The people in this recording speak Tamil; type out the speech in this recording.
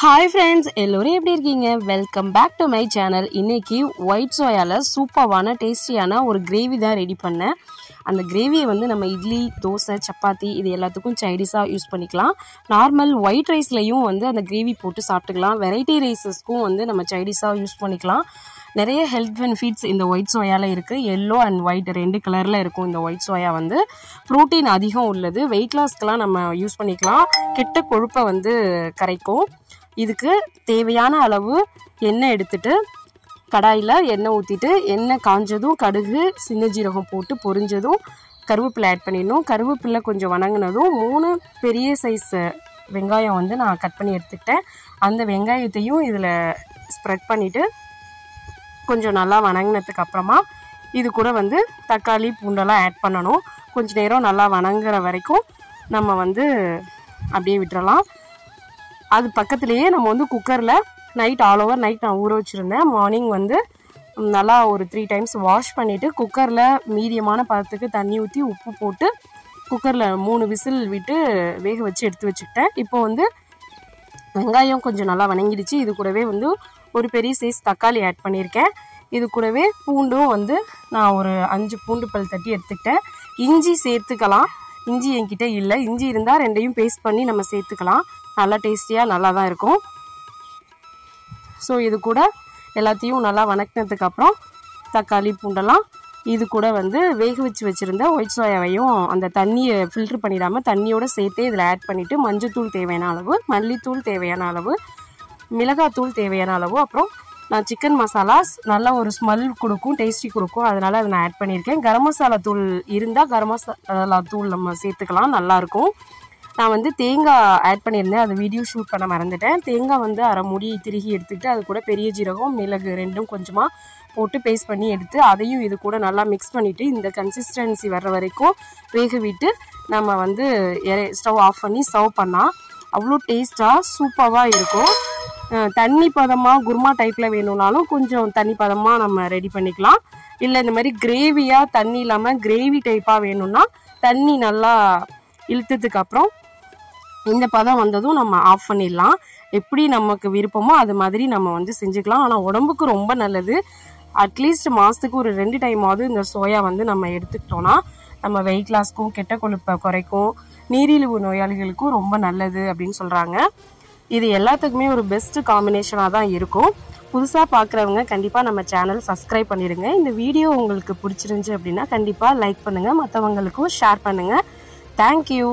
Hi friends, எல்லோரும் எப்படி இருக்கீங்க? Welcome back to my channel. இன்னைக்கு ஒயிட் சோயால சூப்பரான டேஸ்டியான ஒரு கிரேவி தான் ரெடி பண்ணேன். அந்த கிரேவியை வந்து நம்ம இட்லி, தோசை, சப்பாத்தி இது எல்லாத்துக்கும் சைடிஷாக யூஸ் பண்ணிக்கலாம். நார்மல் ஒயிட் ரைஸ்லையும் வந்து அந்த கிரேவி போட்டு சாப்பிட்டுக்கலாம். வெரைட்டி ரைஸஸ்க்கும் வந்து நம்ம சைடிஷாக யூஸ் பண்ணிக்கலாம். நிறைய ஹெல்த் பெனிஃபிட்ஸ் இந்த ஒயிட் சோயாவில் இருக்குது. எல்லோ அண்ட் ஒயிட் ரெண்டு கலரில் இருக்கும். இந்த ஒயிட் சோயா வந்து ப்ரோட்டீன் அதிகம் உள்ளது. வெயிட் லாஸ்க்கெலாம் நம்ம யூஸ் பண்ணிக்கலாம். கெட்ட கொழுப்பை வந்து கரைக்கும். இதுக்கு தேவையான அளவு எண்ணெய் எடுத்துட்டு கடாயில் எண்ணெய் ஊற்றிட்டு எண்ணெய் காஞ்சதும் கடுகு சின்ன ஜீரகம் போட்டு பொரிஞ்சதும் கருவேப்பிலை ஆட் பண்ணிடணும். கருவேப்பிலை கொஞ்சம் வணங்கினதும் 3 பெரிய சைஸ் வெங்காயம் வந்து நான் கட் பண்ணி எடுத்துக்கிட்டேன். அந்த வெங்காயத்தையும் இதில் ஸ்ப்ரெட் பண்ணிவிட்டு கொஞ்சம் நல்லா வணங்கினதுக்கு அப்புறமா இது கூட வந்து தக்காளி பூண்டெல்லாம் ஆட் பண்ணணும். கொஞ்சம் நேரம் நல்லா வணங்குற வரைக்கும் நம்ம வந்து அப்படியே விட்டுறலாம். அது பக்கத்துலேயே நம்ம வந்து குக்கரில் நைட் ஆல் ஓவர் நைட் நான் ஊற வச்சுருந்தேன். மார்னிங் வந்து நல்லா ஒரு 3 டைம்ஸ் வாஷ் பண்ணிவிட்டு குக்கரில் மீடியமான பதத்துக்கு தண்ணி ஊற்றி உப்பு போட்டு குக்கரில் 3 விசில் விட்டு வேக வச்சு எடுத்து வச்சுக்கிட்டேன். இப்போ வந்து வெங்காயம் கொஞ்சம் நல்லா வணங்கிடுச்சு. இது கூடவே வந்து ஒரு பெரிய சைஸ் தக்காளி ஆட் பண்ணியிருக்கேன். இது கூடவே பூண்டும் வந்து நான் ஒரு 5 பூண்டு பல் தட்டி எடுத்துக்கிட்டேன். இஞ்சி சேர்த்துக்கலாம். இஞ்சி என்கிட்ட இல்லை. இஞ்சி இருந்தால் ரெண்டையும் பேஸ்ட் பண்ணி நம்ம சேர்த்துக்கலாம். நல்லா டேஸ்டியாக நல்லா தான் இருக்கும். ஸோ இது கூட எல்லாத்தையும் நல்லா வணக்கினதுக்கப்புறம் தக்காளி பூண்டெல்லாம் இது கூட வந்து வேக வச்சு வச்சுருந்த ஒயிட் சோயாவையும் அந்த தண்ணியை ஃபில்ட்ரு பண்ணிடாமல் தண்ணியோடு சேர்த்தே இதில் ஆட் பண்ணிவிட்டு மஞ்சத்தூள் தேவையான அளவு, மல்லித்தூள் தேவையான அளவு, மிளகாத்தூள் தேவையான அளவு, அப்புறம் நான் சிக்கன் மசாலாஸ் நல்ல ஒரு ஸ்மெல் கொடுக்கும், டேஸ்டி கொடுக்கும். அதனால் அதை நான் ஆட் பண்ணியிருக்கேன். கரம் மசாலா தூள் இருந்தால் கரம் மசாலா தூள் நம்ம சேர்த்துக்கலாம், நல்லாயிருக்கும். நான் வந்து தேங்காய் ஆட் பண்ணியிருந்தேன். அது வீடியோ ஷூட் பண்ண மறந்துட்டேன். தேங்காய் வந்து அரை மூடி திருகி எடுத்துக்கிட்டு அது கூட பெரிய ஜீரகம், மிளகு ரெண்டும் கொஞ்சமாக போட்டு பேஸ்ட் பண்ணி எடுத்து அதையும் இது கூட நல்லா மிக்ஸ் பண்ணிவிட்டு இந்த கன்சிஸ்டன்சி வர்ற வரைக்கும் வேக விட்டு நம்ம வந்து ஸ்டவ் ஆஃப் பண்ணி சர்வ் பண்ணால் அவ்வளோ டேஸ்ட்டாக சூப்பராக இருக்கும். தண்ணி பதமாக குருமா டைப்பில் வேணும்னாலும் கொஞ்சம் தண்ணி பதமாக நம்ம ரெடி பண்ணிக்கலாம். இல்லை இந்த மாதிரி கிரேவியாக தண்ணி இல்லாமல் கிரேவி டைப்பாக வேணும்னா தண்ணி நல்லா இழுத்ததுக்கு அப்புறம் இந்த பதம் வந்ததும் நம்ம ஆஃப் பண்ணிடலாம். எப்படி நமக்கு விருப்பமோ அது மாதிரி நம்ம வந்து செஞ்சுக்கலாம். ஆனால் உடம்புக்கு ரொம்ப நல்லது. அட்லீஸ்ட் மாதத்துக்கு ஒரு 2 டைமாவது இந்த சோயா வந்து நம்ம எடுத்துக்கிட்டோன்னா நம்ம வெயிட் லாஸ்க்கும் கெட்ட கொழுப்பை குறைக்கும், நீரிழிவு நோயாளிகளுக்கும் ரொம்ப நல்லது அப்படின்னு சொல்கிறாங்க. இது எல்லாத்துக்குமே ஒரு பெஸ்ட் காம்பினேஷனாக தான் இருக்கும். புதுசாக பார்க்குறவங்க கண்டிப்பாக நம்ம சேனல் சப்ஸ்கிரைப் பண்ணிடுங்க. இந்த வீடியோ உங்களுக்கு பிடிச்சிருந்துச்சு அப்படின்னா கண்டிப்பாக லைக் பண்ணுங்கள், மற்றவங்களுக்கும் ஷேர் பண்ணுங்கள். தேங்க்யூ.